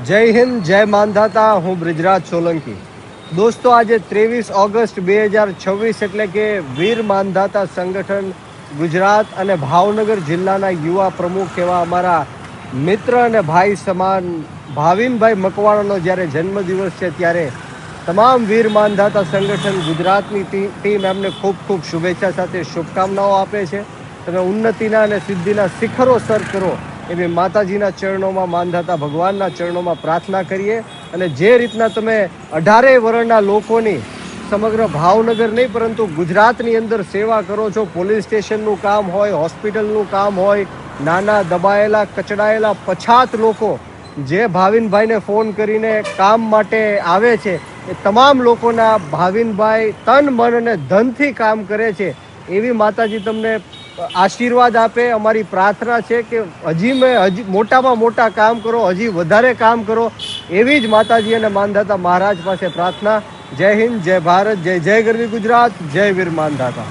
જય હિન્દ, જય માંધાતા. હું બ્રિજરાજ સોલંકી. દોસ્તો, આજે 23 ઓગસ્ટ 2026 એટલે કે વીર માંધાતા સંગઠન ગુજરાત અને ભાવનગર જિલ્લાના યુવા પ્રમુખ એવા અમારા મિત્ર અને ભાઈ સમાન ભાવિનભાઈ મકવાણાનો જ્યારે જન્મદિવસ છે, ત્યારે તમામ વીર માંધાતા સંગઠન ગુજરાતની ટીમ એમને ખૂબ ખૂબ શુભેચ્છા સાથે શુભકામનાઓ આપે છે. તમે ઉન્નતિના અને સિદ્ધિના શિખરો સર કરો એવી માતાજીના ચરણોમાં, માંધાતા ભગવાનના ચરણોમાં પ્રાર્થના કરીએ. અને જે રીતના તમે 18 વર્ષના લોકોની સમગ્ર ભાવનગર નહીં પરંતુ ગુજરાતની અંદર સેવા કરો છો, પોલીસ સ્ટેશનનું કામ હોય, હોસ્પિટલનું કામ હોય, નાના દબાયેલા કચડાયેલા પછાત લોકો જે ભાવિનભાઈને ફોન કરીને કામ માટે આવે છે, એ તમામ લોકોના ભાવિનભાઈ તન મન અને ધનથી કામ કરે છે. એવી માતાજી તમને આશીર્વાદ આપે. અમારી પ્રાર્થના છે કે હજી મોટામાં મોટા કામ કરો, હજી વધારે કામ કરો, એવી જ માતાજી અને માંધાતા મહારાજ પાસે પ્રાર્થના. જય હિન્દ, જય ભારત, જય જય ગરવી ગુજરાત, જય વીર માંધાતા.